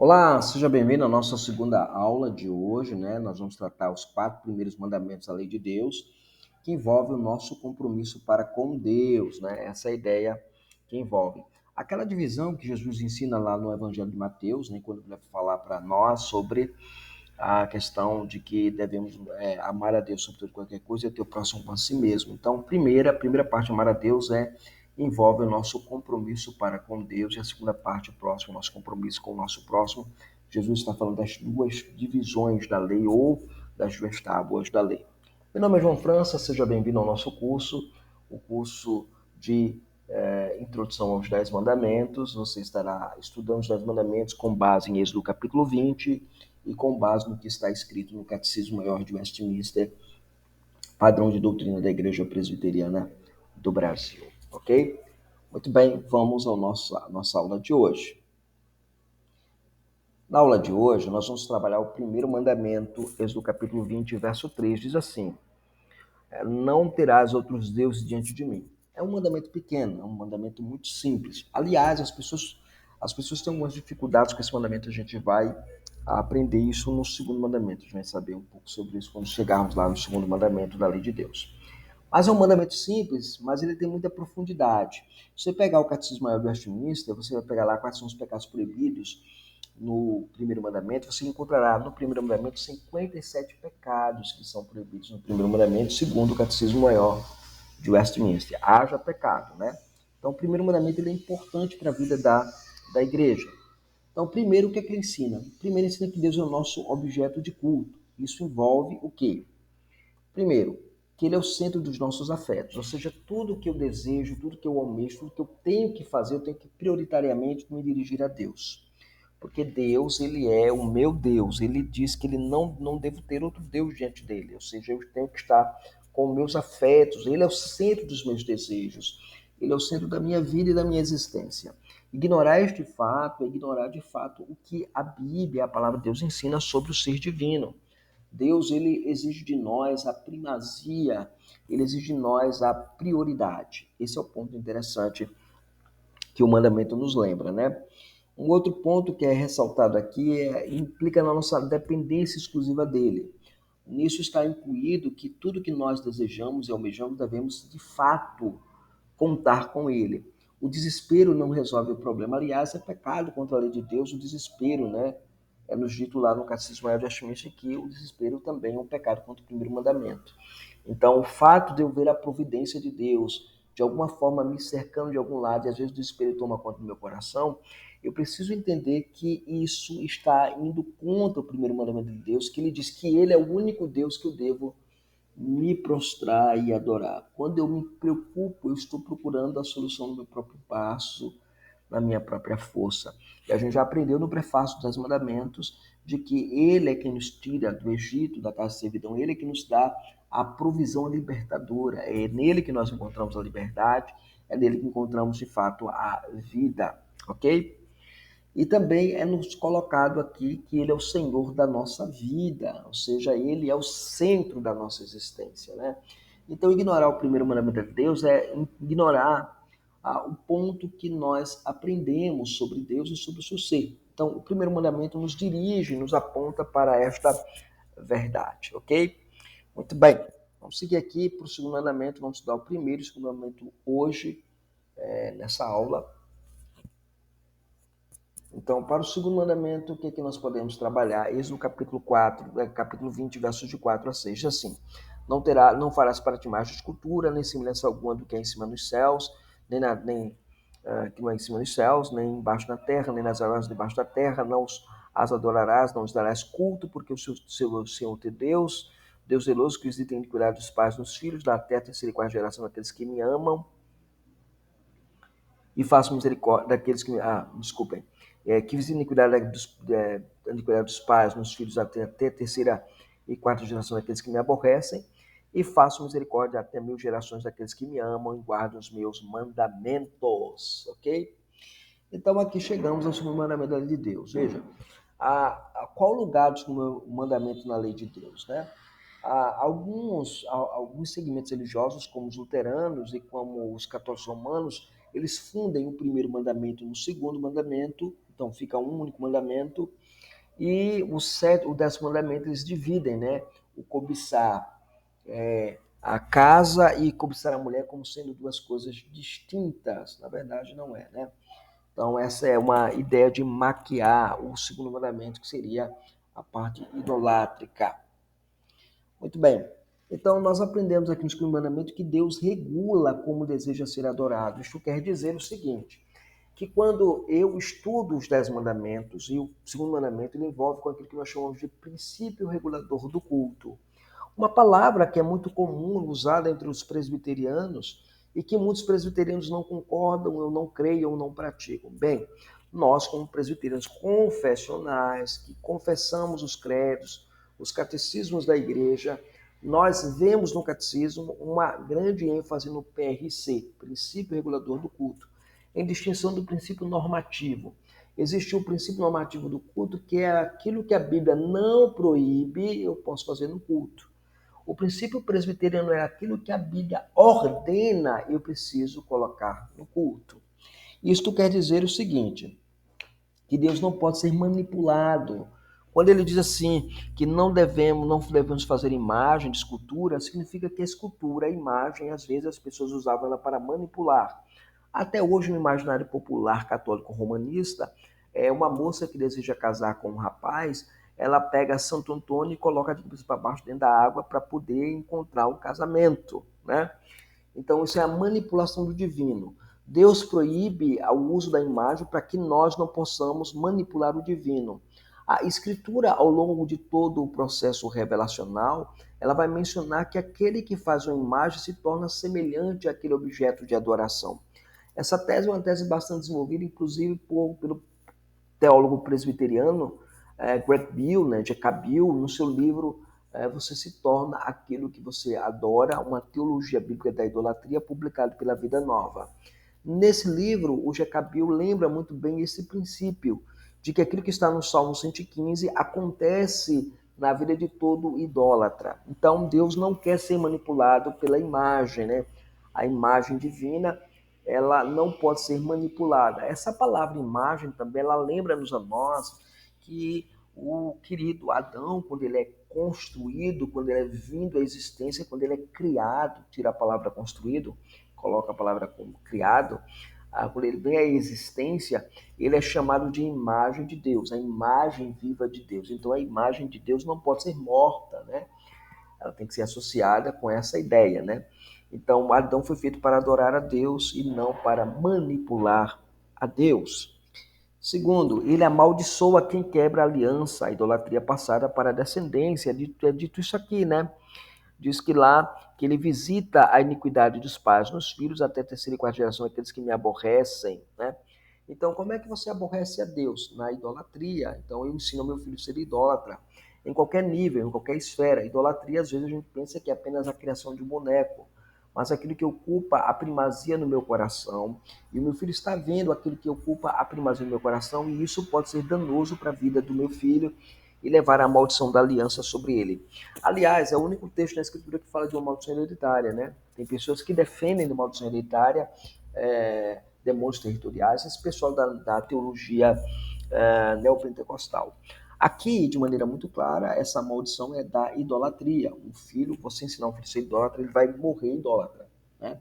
Olá, seja bem-vindo à nossa segunda aula de hoje, né? Nós vamos tratar os 4 primeiros mandamentos da lei de Deus, que envolve o nosso compromisso para com Deus, né? Essa é a ideia que envolve. Aquela divisão que Jesus ensina lá no Evangelho de Mateus, né? Quando ele vai falar para nós sobre a questão de que devemos amar a Deus sobre toda qualquer coisa e ter o próximo como a si mesmo. Então, a primeira parte, amar a Deus, envolve o nosso compromisso para com Deus, e a segunda parte, o próximo, o nosso compromisso com o nosso próximo. Jesus está falando das duas divisões da lei ou das duas tábuas da lei. Meu nome é João França, seja bem-vindo ao nosso curso, o curso de Introdução aos 10 Mandamentos. Você estará estudando os 10 Mandamentos com base em Êxodo capítulo 20 e com base no que está escrito no Catecismo Maior de Westminster, padrão de doutrina da Igreja Presbiteriana do Brasil, ok? Muito bem, vamos à nossa aula de hoje. Na aula de hoje, nós vamos trabalhar o primeiro mandamento, Êxodo capítulo 20, verso 3, diz assim: não terás outros deuses diante de mim. É um mandamento pequeno, é um mandamento muito simples. Aliás, as pessoas têm algumas dificuldades com esse mandamento, a gente vai aprender isso no segundo mandamento, a gente vai saber um pouco sobre isso quando chegarmos lá no segundo mandamento da lei de Deus. Mas é um mandamento simples, mas ele tem muita profundidade. Se você pegar o Catecismo Maior do Westminster, você vai pegar lá quais são os pecados proibidos no primeiro mandamento, você encontrará no primeiro mandamento 57 pecados que são proibidos no primeiro mandamento, segundo o Catecismo Maior de Westminster. Haja pecado, né? Então, o primeiro mandamento ele é importante para a vida da igreja. Então, primeiro, o que é que ele ensina? Primeiro, ensina que Deus é o nosso objeto de culto. Isso envolve o quê? Primeiro, que ele é o centro dos nossos afetos, ou seja, tudo que eu desejo, tudo que eu almejo, tudo que eu tenho que fazer, eu tenho que prioritariamente me dirigir a Deus. Porque Deus, ele é o meu Deus, ele diz que ele não devo ter outro Deus diante dele, ou seja, eu tenho que estar com meus afetos, ele é o centro dos meus desejos, ele é o centro da minha vida e da minha existência. Ignorar este fato é ignorar de fato o que a Bíblia, a palavra de Deus, ensina sobre o ser divino. Deus, ele exige de nós a primazia, ele exige de nós a prioridade. Esse é o ponto interessante que o mandamento nos lembra, né? Um outro ponto que é ressaltado aqui implica na nossa dependência exclusiva dele. Nisso está incluído que tudo que nós desejamos e almejamos devemos, de fato, contar com ele. O desespero não resolve o problema. Aliás, é pecado contra a lei de Deus o desespero, né? É nos dito lá no Catecismo Maior de Westminster que o desespero também é um pecado contra o primeiro mandamento. Então, o fato de eu ver a providência de Deus de alguma forma me cercando de algum lado, e às vezes o desespero toma conta do meu coração, eu preciso entender que isso está indo contra o primeiro mandamento de Deus, que ele diz que ele é o único Deus que eu devo me prostrar e adorar. Quando eu me preocupo, eu estou procurando a solução do meu próprio passo, na minha própria força. E a gente já aprendeu no prefácio dos Mandamentos de que ele é quem nos tira do Egito, da casa de servidão, ele é que nos dá a provisão libertadora. É nele que nós encontramos a liberdade, é nele que encontramos de fato a vida, ok? E também é nos colocado aqui que ele é o Senhor da nossa vida, ou seja, ele é o centro da nossa existência, né? Então, ignorar o primeiro mandamento de Deus é ignorar o ponto que nós aprendemos sobre Deus e sobre o seu ser. Então, o primeiro mandamento nos dirige, nos aponta para esta verdade, ok? Muito bem, vamos seguir aqui para o segundo mandamento, vamos estudar o primeiro e o segundo mandamento hoje, nessa aula. Então, para o segundo mandamento, o que, é que nós podemos trabalhar? Êxodo capítulo 4, capítulo 20, versos de 4 a 6. Assim, não farás para ti imagem de escultura, nem semelhança alguma do que é em cima dos céus, que não é em cima dos céus, nem embaixo da terra, nem nas águas debaixo da terra, não as adorarás, não os darás culto, porque o Senhor teu Deus, Deus zeloso, que visita em cuidar dos pais dos filhos, da terra terceira e quarta geração daqueles que me amam, e faço misericórdia daqueles que desculpem, que visita a iniquidade dos pais nos filhos até a terceira e quarta geração daqueles que me aborrecem, e faço misericórdia até 1000 gerações daqueles que me amam e guardam os meus mandamentos, ok? Então aqui chegamos ao segundo mandamento da lei de Deus. Veja, qual lugar do mandamento na lei de Deus, né? Alguns segmentos religiosos, como os luteranos e como os católicos romanos, eles fundem o primeiro mandamento no segundo mandamento, então fica um único mandamento, e o 10º mandamento eles dividem, né? O cobiçar a casa e cobiçar a mulher como sendo duas coisas distintas. Na verdade, não é, né? Então, essa é uma ideia de maquiar o segundo mandamento, que seria a parte idolátrica. Muito bem. Então, nós aprendemos aqui no segundo mandamento que Deus regula como deseja ser adorado. Isto quer dizer o seguinte, que quando eu estudo os 10 mandamentos, e o segundo mandamento ele envolve com aquilo que nós chamamos de princípio regulador do culto. Uma palavra que é muito comum usada entre os presbiterianos e que muitos presbiterianos não concordam, ou não creem, ou não praticam. Bem, nós, como presbiterianos confessionais, que confessamos os credos, os catecismos da igreja, nós vemos no catecismo uma grande ênfase no PRC, princípio regulador do culto, em distinção do princípio normativo. Existe o princípio normativo do culto, que é aquilo que a Bíblia não proíbe, eu posso fazer no culto. O princípio presbiteriano é aquilo que a Bíblia ordena, eu preciso colocar no culto. Isto quer dizer o seguinte, que Deus não pode ser manipulado. Quando ele diz assim, que não devemos fazer imagem de escultura, significa que a escultura, a imagem, às vezes as pessoas usavam ela para manipular. Até hoje, no imaginário popular católico romanista, uma moça que deseja casar com um rapaz, ela pega Santo Antônio e coloca de cabeça para baixo dentro da água para poder encontrar um casamento, né? Então, isso é a manipulação do divino. Deus proíbe o uso da imagem para que nós não possamos manipular o divino. A Escritura, ao longo de todo o processo revelacional, ela vai mencionar que aquele que faz uma imagem se torna semelhante àquele objeto de adoração. Essa tese é uma tese bastante desenvolvida, inclusive pelo teólogo presbiteriano Greg Beale, né, Jacob Beale, no seu livro Você se torna aquilo que você adora, uma teologia bíblica da idolatria, publicado pela Vida Nova. Nesse livro, o Jacob Beale lembra muito bem esse princípio de que aquilo que está no Salmo 115 acontece na vida de todo idólatra. Então, Deus não quer ser manipulado pela imagem, né? A imagem divina, ela não pode ser manipulada. Essa palavra imagem também, ela lembra-nos a nós que o querido Adão, quando ele é construído, quando ele é vindo à existência, quando ele é criado, tira a palavra construído, coloca a palavra como criado, quando ele vem à existência, ele é chamado de imagem de Deus, a imagem viva de Deus. Então a imagem de Deus não pode ser morta, né? Ela tem que ser associada com essa ideia, né? Então Adão foi feito para adorar a Deus e não para manipular a Deus. Segundo, ele amaldiçoa quem quebra a aliança, a idolatria passada para a descendência. É dito isso aqui, né? Diz que lá que ele visita a iniquidade dos pais nos filhos até a terceira e quarta geração, aqueles que me aborrecem, né? Então, como é que você aborrece a Deus? Na idolatria. Então, eu ensino ao meu filho a ser idólatra. Em qualquer nível, em qualquer esfera. Idolatria, às vezes, a gente pensa que é apenas a criação de um boneco. Mas aquilo que ocupa a primazia no meu coração. E o meu filho está vendo aquilo que ocupa a primazia no meu coração. E isso pode ser danoso para a vida do meu filho e levar a maldição da aliança sobre ele. Aliás, é o único texto na Escritura que fala de uma maldição hereditária, né? Tem pessoas que defendem de maldição hereditária, demônios territoriais, esse pessoal da teologia neopentecostal. Aqui, de maneira muito clara, essa maldição é da idolatria. Um filho, você ensinar um filho a ser idólatra, ele vai morrer idólatra, né?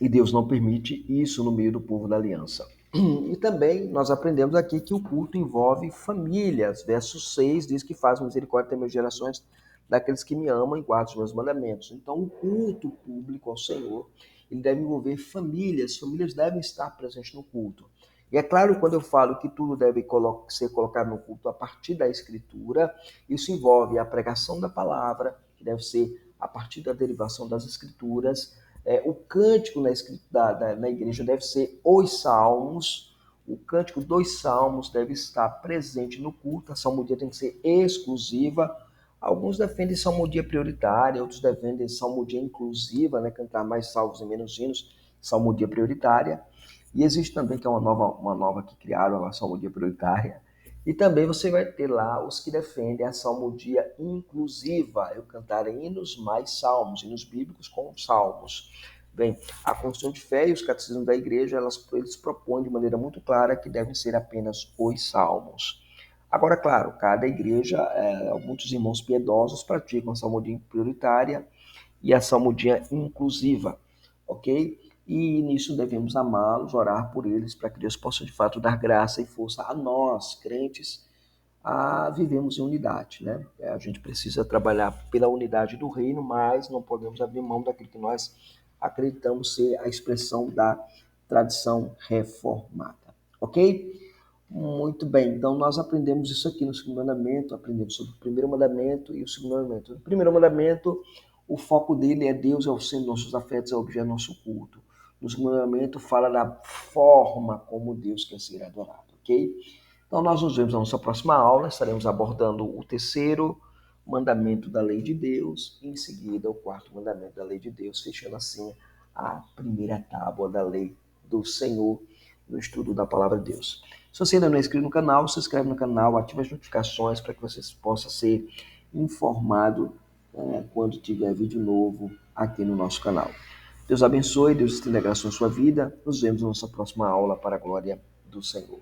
E Deus não permite isso no meio do povo da aliança. E também nós aprendemos aqui que o culto envolve famílias. Verso 6 diz que faz misericórdia até minhas gerações daqueles que me amam e guardam os meus mandamentos. Então, o culto público ao Senhor, ele deve envolver famílias. Famílias devem estar presentes no culto. E é claro, quando eu falo que tudo deve ser colocado no culto a partir da Escritura, isso envolve a pregação da palavra, que deve ser a partir da derivação das Escrituras. O cântico na igreja deve ser os salmos. O cântico dos salmos deve estar presente no culto. A salmodia tem que ser exclusiva. Alguns defendem salmodia prioritária, outros defendem salmodia inclusiva, né? Cantar mais salmos e menos hinos, salmodia prioritária. E existe também, que é uma nova que criaram, a salmodia prioritária. E também você vai ter lá os que defendem a salmodia inclusiva, eu cantar hinos mais salmos, hinos bíblicos com salmos. Bem, a confissão de fé e os catecismos da igreja, eles propõem de maneira muito clara que devem ser apenas os salmos. Agora, claro, cada igreja, muitos irmãos piedosos praticam a salmodia prioritária e a salmodia inclusiva, ok? E nisso devemos amá-los, orar por eles, para que Deus possa de fato dar graça e força a nós, crentes, a vivemos em unidade, né? A gente precisa trabalhar pela unidade do reino, mas não podemos abrir mão daquilo que nós acreditamos ser a expressão da tradição reformada, ok? Muito bem, então nós aprendemos isso aqui no segundo mandamento, aprendemos sobre o primeiro mandamento e o segundo mandamento. No primeiro mandamento, o foco dele é Deus é o centro dos nossos afetos, é o objeto do nosso culto. No segundo mandamento, fala da forma como Deus quer ser adorado, ok? Então nós nos vemos na nossa próxima aula, estaremos abordando o terceiro mandamento da lei de Deus e em seguida o quarto mandamento da lei de Deus, fechando assim a primeira tábua da lei do Senhor no estudo da palavra de Deus. Se você ainda não é inscrito no canal, se inscreve no canal, ative as notificações para que você possa ser informado quando tiver vídeo novo aqui no nosso canal. Deus abençoe, Deus estenda graça na sua vida. Nos vemos na nossa próxima aula para a glória do Senhor.